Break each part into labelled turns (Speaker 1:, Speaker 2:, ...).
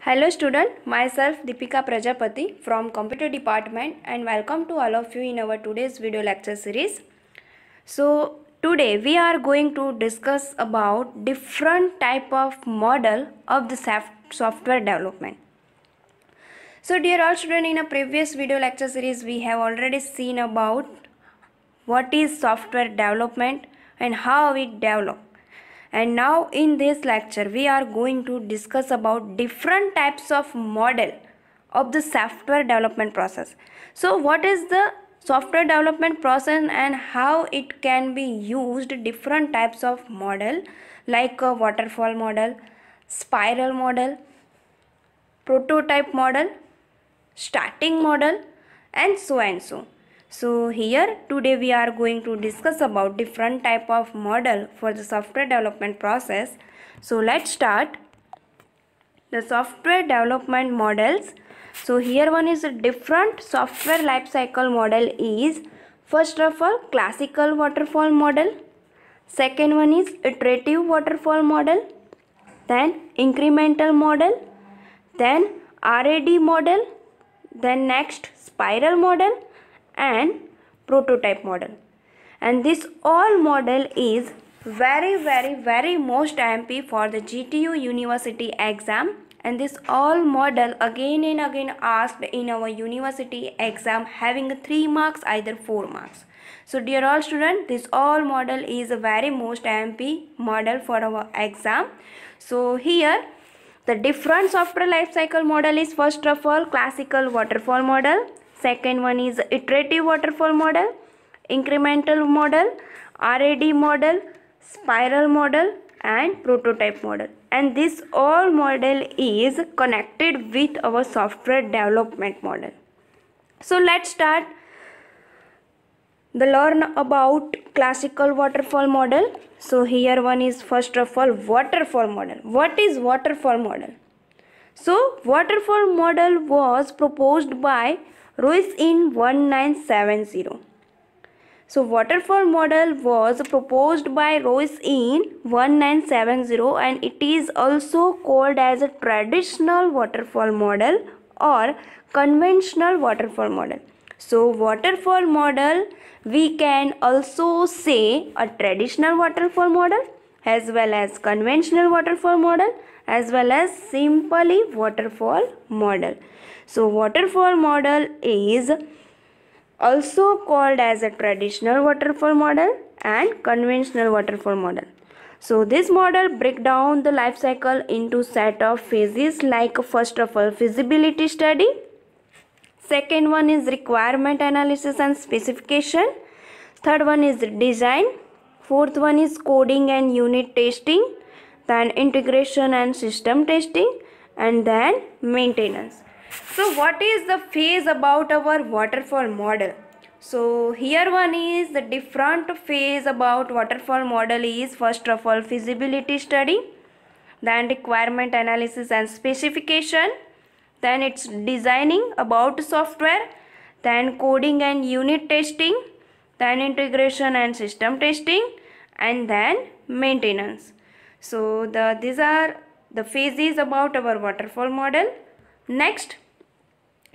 Speaker 1: Hello student, myself Deepika Prajapati from Computer Department and welcome to all of you in our today's video lecture series. So today we are going to discuss about different type of model of the software development. So dear all students, in a previous video lecture series we have already seen about what is software development and how it develop. And now in this lecture we are going to discuss about different types of model of the software development process. So what is the software development process and how it can be used? Different types of model like a waterfall model, spiral model, prototype model, starting model, and so. So here today we are going to discuss about different type of model for the software development process. So let's start the software development models. So here one is a different software lifecycle model is first of all classical waterfall model, second one is iterative waterfall model, then incremental model, then RAD model, then next spiral model and prototype model. And this all model is very most MP for the GTU University exam, and this all model again and again asked in our university exam having 3 marks either 4 marks. So dear all students, this all model is a very most MP model for our exam. So here the different software lifecycle model is first of all classical waterfall model, second one is iterative waterfall model, incremental model, RAD model, spiral model and prototype model. And this all model is connected with our software development model. So let's start the learn about classical waterfall model. So here one is first of all waterfall model. What is waterfall model? So waterfall model was proposed by Royce in 1970. So waterfall model was proposed by Royce in 1970 and it is also called as a traditional waterfall model or conventional waterfall model. So waterfall model we can also say a traditional waterfall model as well as conventional waterfall model as well as simply waterfall model. So waterfall model is also called as a traditional waterfall model and conventional waterfall model. So this model break down the life cycle into set of phases like first of all feasibility study, second one is requirement analysis and specification, third one is design, fourth one is coding and unit testing, then integration and system testing, and then maintenance. So what is the phase about our waterfall model? So here one is the different phase about waterfall model is first of all feasibility study, then requirement analysis and specification, then it's designing about software, then coding and unit testing, then integration and system testing, and then maintenance. So these are the phases about our waterfall model. Next,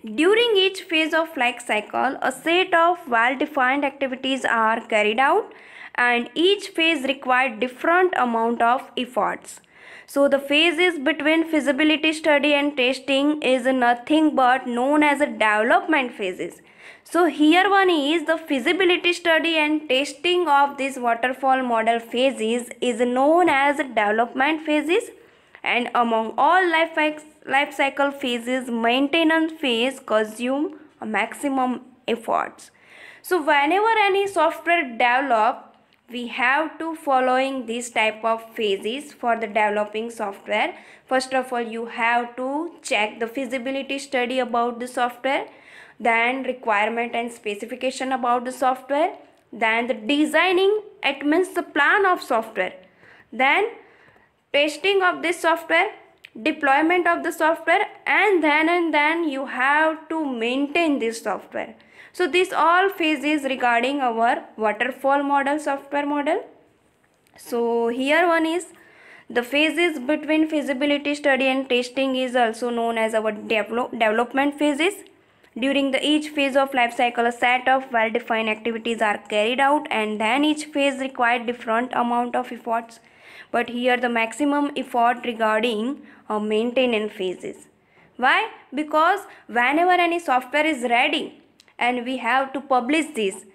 Speaker 1: during each phase of life cycle, a set of well-defined activities are carried out and each phase requires different amount of efforts. So the phases between feasibility study and testing is nothing but known as a development phases. So here one is the feasibility study and testing of this waterfall model phases is known as development phases, and among all life cycle phases, maintenance phase consume a maximum efforts. So whenever any software develop, we have to following this type of phases for the developing software. First of all, you have to check the feasibility study about the software, then requirement and specification about the software, then the designing, it means the plan of software, then testing of this software, deployment of the software, and then you have to maintain this software. So these all phases regarding our waterfall model software model. So here one is The phases between feasibility study and testing is also known as our development phases. During each phase of life cycle, a set of well-defined activities are carried out, and then each phase requires different amount of efforts. But here the maximum effort regarding maintenance phases. Why? Because whenever any software is ready and we have to publish this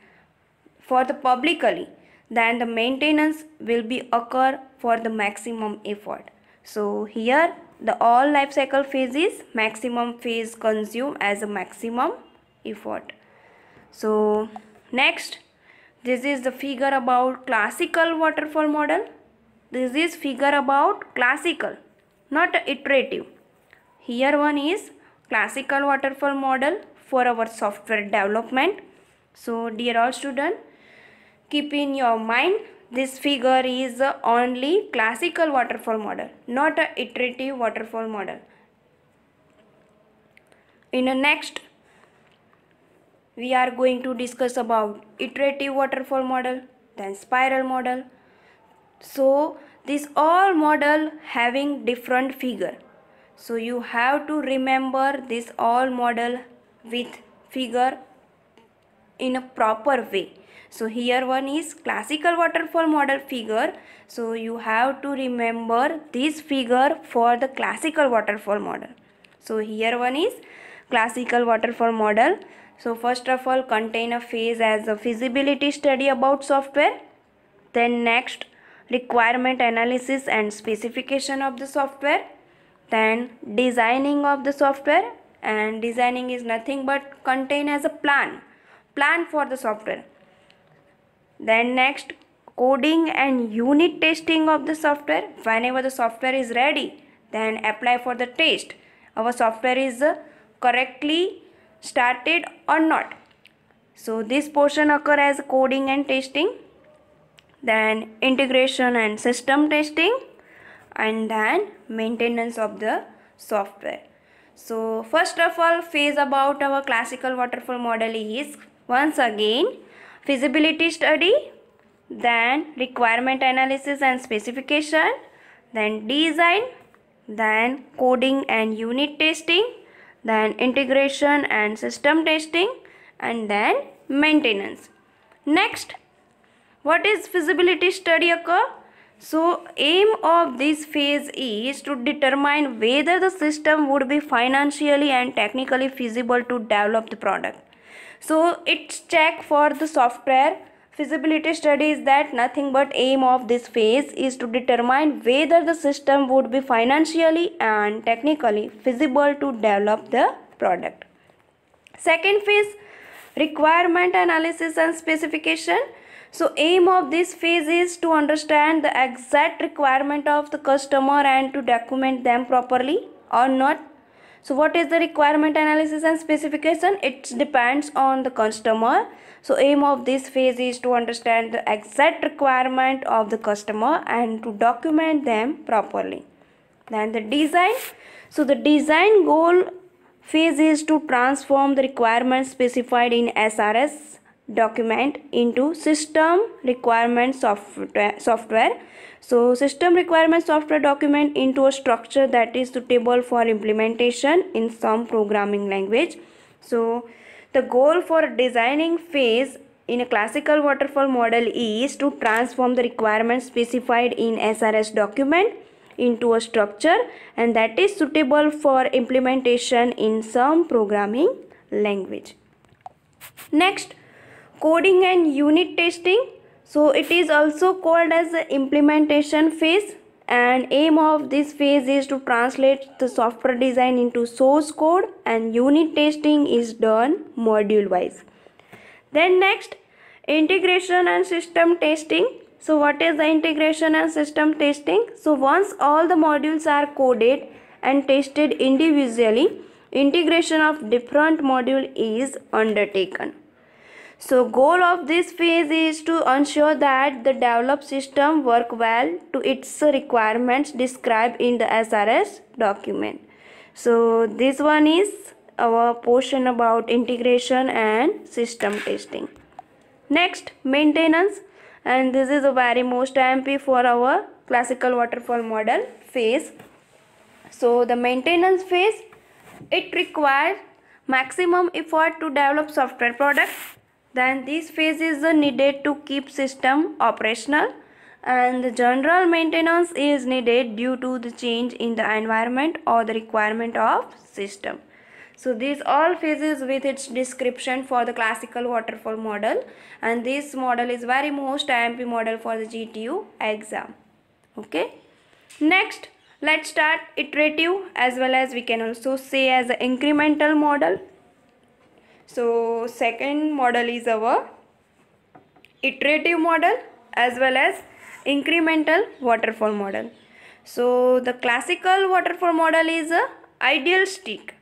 Speaker 1: for the publicly, then the maintenance will be occur for the maximum effort. So here the all life cycle phases, maximum phase consume as a maximum effort. So next, this is the figure about classical waterfall model. This is figure about classical, not iterative. Here one is classical waterfall model for our software development. So dear all students, keep in your mind this figure is only classical waterfall model, not a iterative waterfall model. In the next, we are going to discuss about iterative waterfall model, then spiral model. So this all model having different figure. So you have to remember this all model with figure in a proper way. So here one is classical waterfall model figure. So you have to remember this figure for the classical waterfall model. So here one is classical waterfall model. So first of all, contain a phase as a feasibility study about software. Then next, requirement analysis and specification of the software. Then designing of the software, and designing is nothing but contain as a plan for the software. Then next, coding and unit testing of the software. Whenever the software is ready, then apply for the test. Our software is correctly started or not. So this portion occur as coding and testing. Then integration and system testing, and then maintenance of the software. So first of all, phase about our classical waterfall model is once again feasibility study, then requirement analysis and specification, then design, then coding and unit testing, then integration and system testing, and then maintenance. Next, what is feasibility study occur? So aim of this phase is to determine whether the system would be financially and technically feasible to develop the product. So it's check for the software. Feasibility study is that nothing but aim of this phase is to determine whether the system would be financially and technically feasible to develop the product. Second phase, requirement analysis and specification. So aim of this phase is to understand the exact requirement of the customer and to document them properly or not. So what is the requirement analysis and specification? It depends on the customer. So aim of this phase is to understand the exact requirement of the customer and to document them properly. Then the design. So the design goal phase is to transform the requirements specified in SRS document into system requirement software. So system requirement software document into a structure that is suitable for implementation in some programming language. So the goal for designing phase in a classical waterfall model is to transform the requirements specified in SRS document into a structure and that is suitable for implementation in some programming language. Next, coding and unit testing. So it is also called as the implementation phase, and aim of this phase is to translate the software design into source code, and unit testing is done module wise. Then next, integration and system testing. So what is the integration and system testing? So once all the modules are coded and tested individually, integration of different module is undertaken. So goal of this phase is to ensure that the developed system work well to its requirements described in the SRS document. So this one is our portion about integration and system testing. Next, maintenance, and this is a very most MP for our classical waterfall model phase. So the maintenance phase, it requires maximum effort to develop software products. Then this phase is needed to keep system operational, and the general maintenance is needed due to the change in the environment or the requirement of system. So these all phases with its description for the classical waterfall model, and this model is very most IMP model for the GTU exam. Okay. Next, let's start iterative, as well as we can also say as an incremental model. So second model is our iterative model as well as incremental waterfall model. So the classical waterfall model is a idealistic,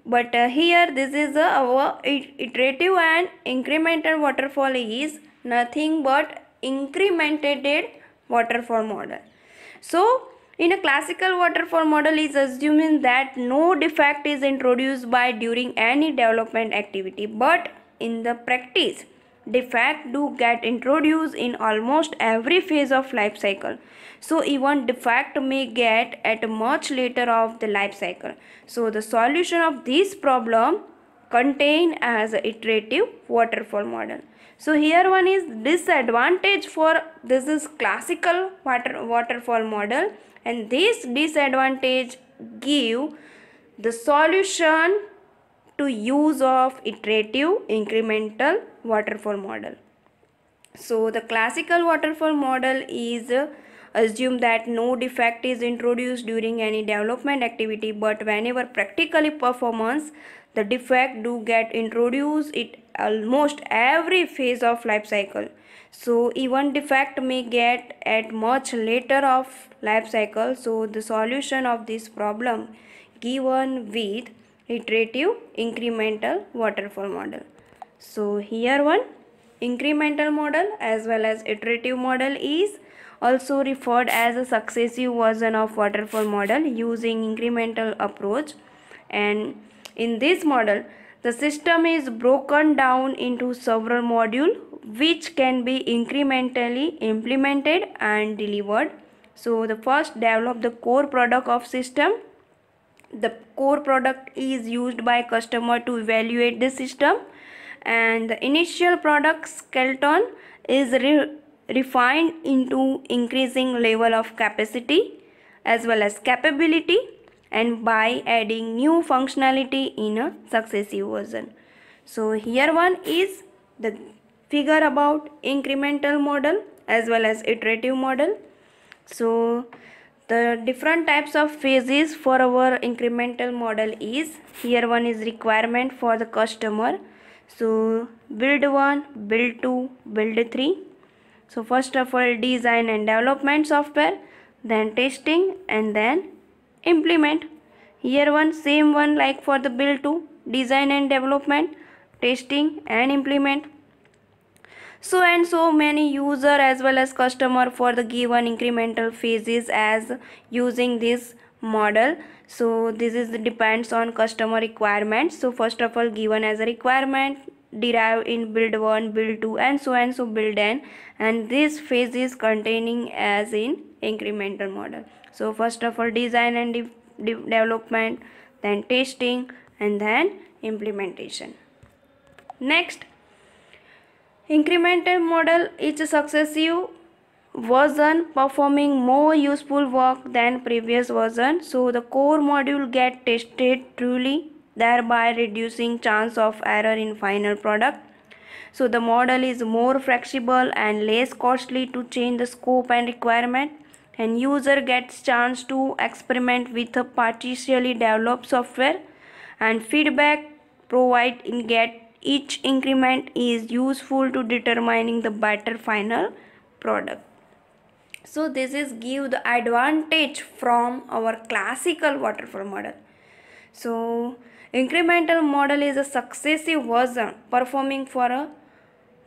Speaker 1: but here this is our iterative, and incremental waterfall is nothing but incremented waterfall model. So in a classical waterfall model is assuming that no defect is introduced by during any development activity, but in the practice defect do get introduced in almost every phase of life cycle. So even defect may get at a much later of the life cycle. So the solution of this problem contained as an iterative waterfall model. So here one is disadvantage for this is classical waterfall model, and this disadvantage give the solution to use of iterative incremental waterfall model. So the classical waterfall model is assume that no defect is introduced during any development activity, but whenever practically performance the defect do get introduced it almost every phase of life cycle. So even defect may get at much later of life cycle. So the solution of this problem given with iterative incremental waterfall model. So here one incremental model as well as iterative model is also referred as a successive version of waterfall model using incremental approach, and in this model the system is broken down into several modules which can be incrementally implemented and delivered. So the first develop the core product of system. The core product is used by customer to evaluate the system, and the initial product skeleton is refined into increasing level of capacity as well as capability, and by adding new functionality in a successive version. So here one is the figure about incremental model as well as iterative model. So the different types of phases for our incremental model is, here one is requirement for the customer. So build 1, build 2, build 3. So first of all design and development software, then testing, and then implement. Here one same one like for the build 2, design and development, testing and implement. So and so many user as well as customer for the given incremental phases as using this model. So this is depends on customer requirements. So first of all given as a requirement, derive in build 1, build 2 and so build n, and this phase is containing as in incremental model. So first of all design and development, then testing, and then implementation. Next, incremental model is a successive version performing more useful work than previous version. So the core module get tested truly, thereby reducing chance of error in final product. So the model is more flexible and less costly to change the scope and requirement, and user gets chance to experiment with a partially developed software, and feedback provide in get each increment is useful to determining the better final product. So this is give the advantage from our classical waterfall model. So incremental model is a successive version performing for a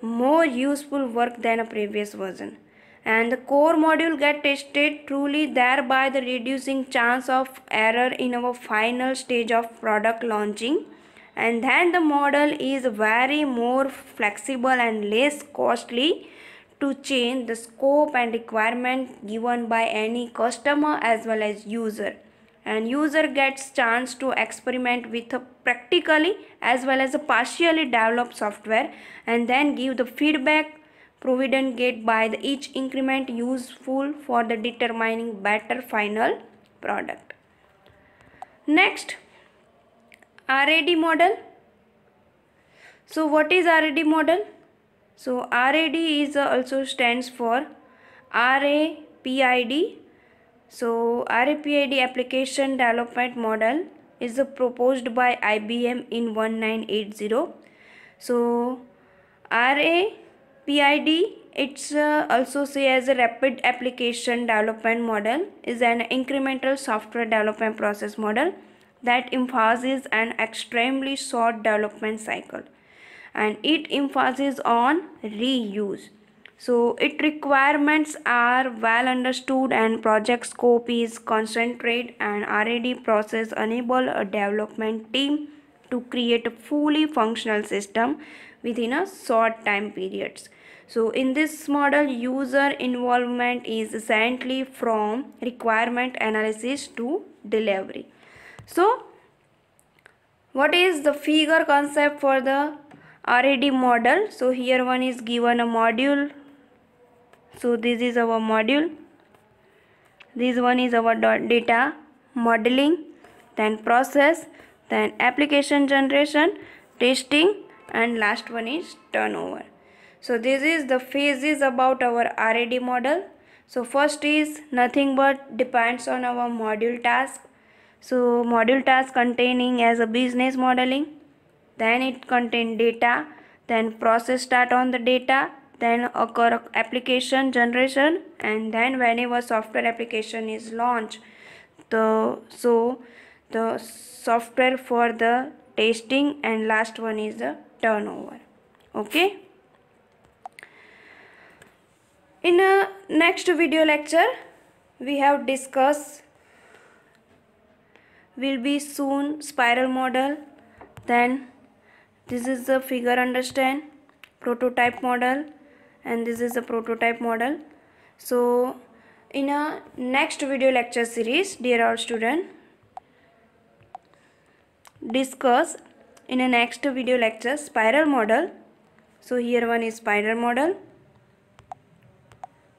Speaker 1: more useful work than a previous version, and the core module get tested truly, thereby the reducing chance of error in our final stage of product launching. And then the model is very more flexible and less costly to change the scope and requirement given by any customer as well as user, and user gets chance to experiment with a practically as well as a partially developed software and then give the feedback provided get by the each increment useful for the determining better final product. Next, RAD model. So what is RAD model? So RAD is also stands for RAPID. So RAPID application development model is proposed by IBM in 1980. So RAPID, it's also say as a rapid application development model, is an incremental software development process model that emphasizes an extremely short development cycle, and it emphasizes on reuse. So its requirements are well understood and project scope is concentrated, and RAD process enable a development team to create a fully functional system within a short time periods. So in this model, user involvement is essentially from requirement analysis to delivery. So what is the figure concept for the RAD model? So here one is given a module. So this is our module. This one is our data modeling, then process, then application generation, testing, and last one is turnover. So this is the phases about our RAD model. So first is nothing but depends on our module task. So module task containing as a business modeling, then it contain data, then process start on the data, then occur application generation, and then whenever software application is launched, the software for the testing, and last one is the turnover. Okay. In a next video lecture, we have discussed will be soon spiral model, then this is the figure understand prototype model, and this is the prototype model. So in a next video lecture series, dear all student, discuss in a next video lecture spiral model. So here one is spiral model,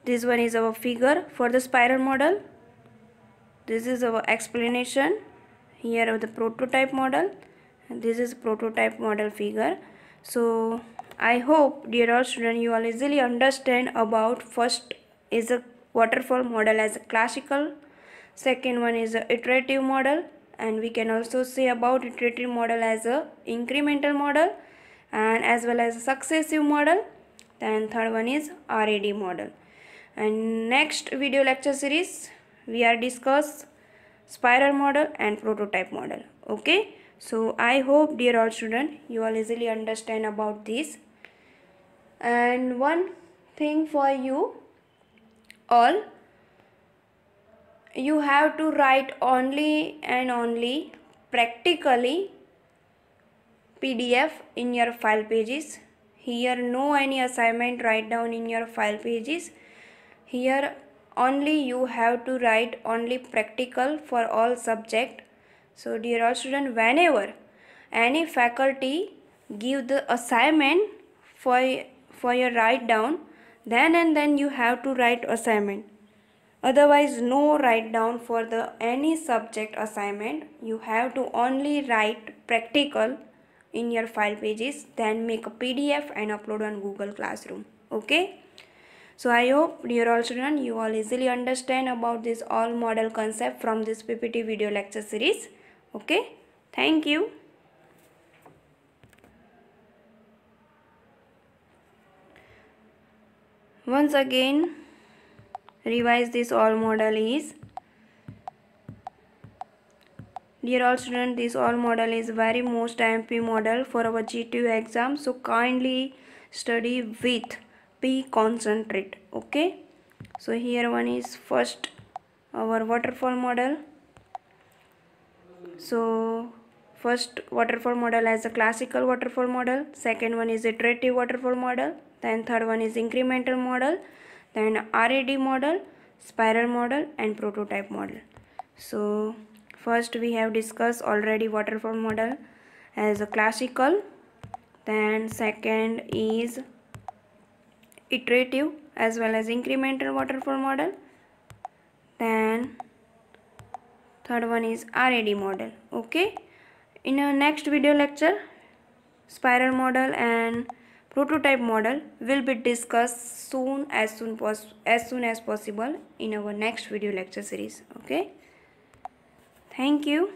Speaker 1: this one is our figure for the spiral model, this is our explanation here of the prototype model, and this is prototype model figure. So I hope dear all students you all easily understand about first is a waterfall model as a classical, second one is a iterative model, and we can also say about iterative model as a incremental model and as well as a successive model, then third one is RAD model. And next video lecture series we are discuss spiral model and prototype model. Okay, so I hope dear all students you all easily understand about this. And one thing for you all, you have to write only and only practically PDF in your file pages. Here no any assignment write down in your file pages. Here only you have to write only practical for all subject. So dear all student, whenever any faculty give the assignment for your write down, then and then you have to write assignment. Otherwise no write down for the any subject assignment. You have to only write practical in your file pages, then make a PDF and upload on Google Classroom. Okay. So I hope dear all students you all easily understand about this all model concept from this PPT video lecture series. Okay. Thank you. Once again revise this all model is, dear all students, this all model is very most IMP model for our G2 exam. So kindly study with be concentrate. Okay. So here one is first our waterfall model. So first waterfall model as a classical waterfall model, second one is iterative waterfall model, then third one is incremental model, then RAD model, spiral model and prototype model. So first we have discussed already waterfall model as a classical, then second is iterative as well as incremental waterfall model, then third one is RAD model. Okay, in our next video lecture, spiral model and prototype model will be discussed as soon as possible in our next video lecture series. Okay, thank you.